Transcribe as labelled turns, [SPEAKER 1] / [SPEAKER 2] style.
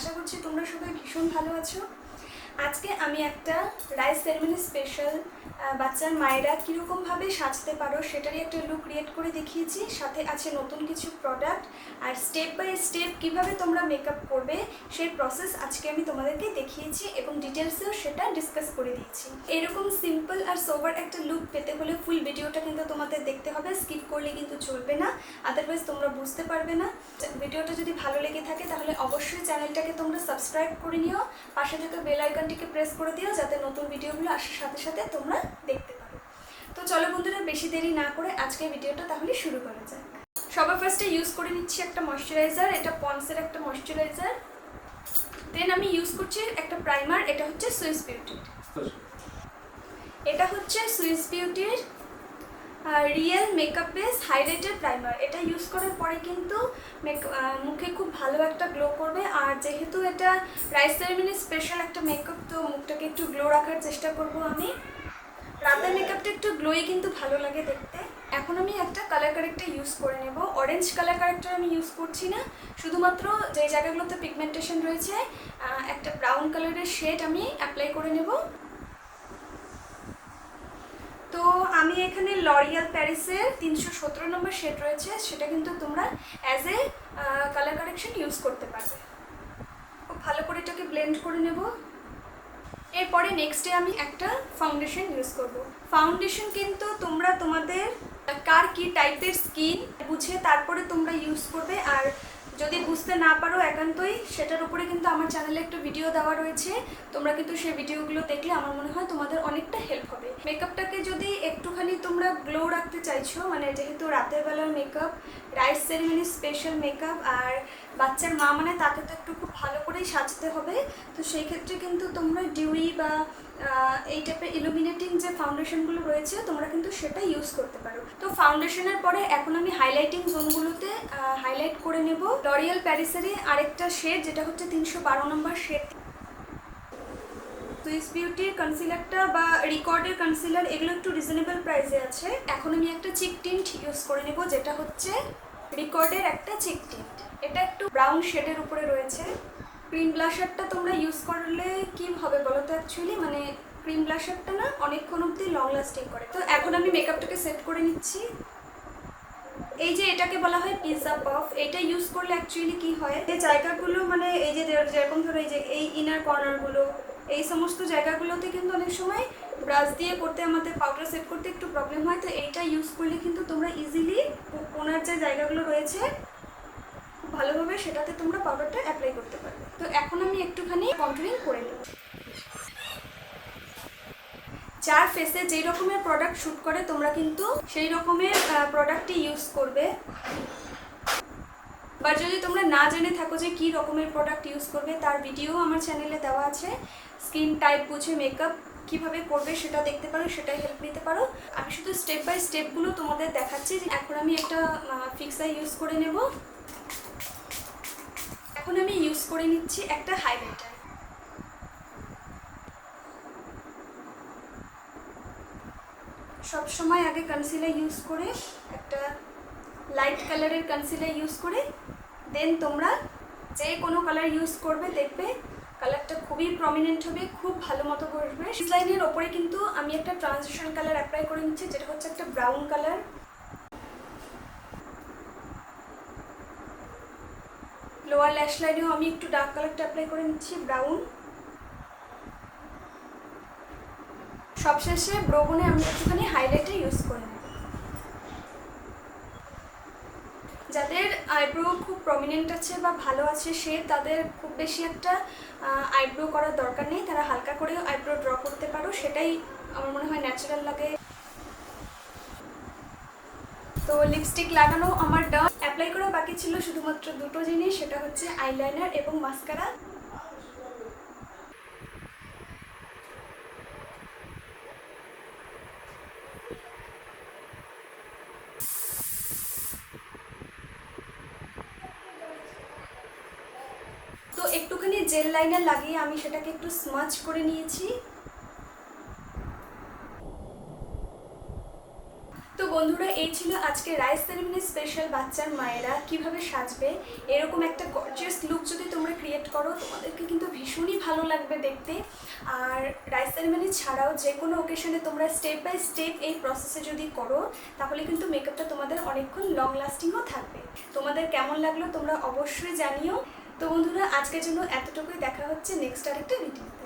[SPEAKER 1] আশা করছি তোমরা সবাই ভীষণ ভালো আছো। আজকে আমি একটা রাইস সেরেমনি স্পেশাল বাচ্চার মায়েরা কীরকমভাবে সাজতে পারো সেটারই একটা লুক ক্রিয়েট করে দেখিয়েছি। সাথে আছে নতুন কিছু প্রোডাক্ট আর স্টেপ বাই স্টেপ কীভাবে তোমরা মেকআপ করবে সেই প্রসেস আজকে আমি তোমাদেরকে দেখিয়েছি এবং ডিটেলসেও সেটা ডিসকাস করে দিয়েছি। এরকম সিম্পল আর সোবার একটা লুক পেতে হলে ফুল ভিডিওটা কিন্তু তোমাদের দেখতে হবে, স্কিপ করলে কিন্তু চলবে না, আদারওয়াইজ তোমরা বুঝতে পারবে না। ভিডিওটা যদি ভালো লেগে থাকে তাহলে অবশ্যই চ্যানেলটাকে তোমরা সাবস্ক্রাইব করে নিও, পাশে থেকে বেল আইকনটিকে প্রেস করে দিও যাতে নতুন ভিডিওগুলো আসার সাথে সাথে তোমরা দেখতে পারো। তো চলো বন্ধুরা, বেশি দেরি না করে আজকে ভিডিওটা তাহলে শুরু করা যাক। সবার ফার্স্টে ইউজ করে নিচ্ছি একটা ময়শ্চারাইজার, এটা পন্ডসের একটা ময়শ্চারাইজার। দেন আমি ইউজ করছি একটা প্রাইমার, এটা হচ্ছে সুইস বিউটির। এটা হচ্ছে সুইস বিউটির real makeup base highlighter primer. এটা ইউজ করার পরে কিন্তু মুখে খুব ভালো একটা গ্লো করবে। আর যেহেতু এটা রাইস সেরেমনি স্পেশাল একটা মেকআপ, তো মুখটাকে একটু গ্লো রাখার চেষ্টা করব আমি। রাতের মেকআপটা একটু গ্লোই কিন্তু ভালো লাগে দেখতে। এখন আমি একটা কালার কারেক্টার ইউজ করে নেব। অরেঞ্জ কালার কারেক্টার আমি ইউজ করছি না, শুধুমাত্র যে জায়গাগুলোতে পিগমেন্টেশন রয়েছে একটা ব্রাউন কালারের শেড আমি অ্যাপ্লাই করে নেব। তো আমি এখানে লরিয়াল প্যারিসের 317 নম্বর শেড রয়েছে, সেটা কিন্তু তোমরা as a colour correction use করতে পারবে। খুব ভালো করে এটাকে ব্লেন্ড করে নেব। এরপরে নেক্সটে আমি একটা ফাউন্ডেশন ইউজ করব। ফাউন্ডেশন কিন্তু তোমরা তোমাদের কার কী টাইপের স্কিন বুঝে তারপরে তোমরা ইউজ করবে। আর যদি বুঝতে না পারো একান্তই সেটার উপরে কিন্তু আমার চ্যানেলে একটা ভিডিও দেওয়া রয়েছে, তোমরা কিন্তু সেই ভিডিওগুলো দেখলে আমার মনে হয় তোমাদের অনেকটা হেল্প হবে। মেকআপটাকে যদি একটুখানি তোমরা গ্লো রাখতে চাইছো, মানে যেহেতু রাতের বেলার makeup, rice ceremony special makeup, আর বাচ্চার মা মানে তাকে তো একটু খুব ভালো করেই সাজতে হবে, তো সেই ক্ষেত্রে কিন্তু তোমরা ডিউই বা এই টাইপের ইলুমিনেটিং যে ফাউন্ডেশনগুলো রয়েছে তোমরা কিন্তু সেটা ইউজ করতে পারো। তো ফাউন্ডেশনের পরে এখন আমি হাইলাইটিং জোনগুলোতে হাইলাইট করে নেব লরিয়াল প্যারিসেরই আরেকটা শেড, যেটা হচ্ছে 312 নম্বর শেড। সুইস বিউটির কনসিলারটা বা রিকর্ডের কনসিলার এগুলো একটু রিজনেবল প্রাইসে আছে। এখন আমি একটা চিক টিন্ট ইউজ করে নেব, যেটা হচ্ছে রিকর্ডের একটা চিক টিন্ট। এটা একটু ব্রাউন শেডের উপরে রয়েছে। ক্রিম ব্লাশারটা তোমরা ইউজ করলে কি হবে বলো তো, অ্যাকচুয়ালি মানে ক্রিম ব্লাশারটা না অনেকক্ষণ অবধি লং লাস্টিং করে। তো এখন আমি মেকআপটাকে সেট করে নিচ্ছি। এই যে এটাকে বলা হয় পিৎজা পাফ, এটা ইউজ করলে অ্যাকচুয়ালি কি হয়, যে জায়গাগুলো মানে এই যে যেরকম ধরো এই যে এই ইনার কর্নারগুলো, এই সমস্ত জায়গাগুলোতে কিন্তু অনেক সময় ব্রাশ দিয়ে করতে আমাদের পাউডার সেট করতে একটু প্রবলেম হয়। তো এইটা ইউজ করলে কিন্তু তোমরা ইজিলি কোনার যে জায়গাগুলো রয়েছে ভালোভাবে সেটাতে তোমরা পাউডারটা অ্যাপ্লাই করতে পারবে। তো এখন আমি একটুখানি কন্ট্রোলিং করে নেব। যার ফেসে যেই রকমের প্রোডাক্ট শ্যুট করে তোমরা কিন্তু সেই রকমের প্রোডাক্টই ইউজ করবে। বা যদি তোমরা না জেনে থাকো যে কী রকমের প্রোডাক্ট ইউজ করবে, তার ভিডিও আমার চ্যানেলে দেওয়া আছে। স্কিন টাইপ বুঝে মেকআপ কীভাবে করবে সেটা দেখতে পারো, সেটাই হেল্প নিতে পারো। আমি শুধু স্টেপ বাই স্টেপগুলো তোমাদের দেখাচ্ছি। এখন আমি একটা ফিক্সার ইউজ করে নেব। এখন আমি ইউজ করে নিচ্ছি একটা হাইলাইটার। সব সময় আগে কনসিলার ইউজ করে, একটা লাইট কালারের কনসিলার ইউজ করে দেন তোমরা যে কোনো কালার ইউজ করবে, দেখবে কালারটা খুবই প্রমিনেন্ট হবে, খুব ভালো মতো বসবে। লাইনের ওপরে কিন্তু আমি একটা ট্রানজিশন কালার অ্যাপ্লাই করে নিচ্ছি, যেটা হচ্ছে একটা ব্রাউন কালার। লোয়ার ল্যাশ লাইনেও আমি একটু ডার্ক কালারটা অ্যাপ্লাই করে নিচ্ছি, ব্রাউন। সবশেষে ব্রোবনে আমি একটুখানি হাইলাইটার ইউজ করে নেব। যাদের আইব্রো খুব প্রমিনেন্ট আছে বা ভালো আছে সে তাদের খুব বেশি একটা আইব্রো করার দরকার নেই, তারা হালকা করে আইব্রো ড্র করতে পারো, সেটাই আমার মনে হয় ন্যাচারাল লাগে। তো লিপস্টিক লাগানো আমার ডান, অ্যাপ্লাই করা বাকি ছিল শুধুমাত্র দুটো জিনিস, সেটা হচ্ছে আইলাইনার এবং মাস্কারা। তো একটুখানি জেল লাইনার লাগিয়ে আমি সেটাকে একটু স্মাচ করে নিয়েছি। তো তো বন্ধুরা, এই ছিল আজকে রাইস সেরেমনি স্পেশাল বাচ্চার মায়েরা কিভাবে সাজবে। এরকম একটা গর্জিয়াস লুক যদি তোমরা ক্রিয়েট করো, তোমাদেরকে কিন্তু ভীষণই ভালো লাগবে দেখতে। আর রাইস সেরেমনি ছাড়াও যে কোনো ওকেশনে তোমরা স্টেপ বাই স্টেপ এই প্রসেসে যদি করো, তাহলে কিন্তু মেকআপটা তোমাদের অনেকক্ষণ লং লাস্টিংও থাকবে। তোমাদের কেমন লাগলো তোমরা অবশ্যই জানিও। তো বন্ধুরা, আজকের জন্য এতটুকুই। দেখা হচ্ছে নেক্সট আরেকটা ভিডিও।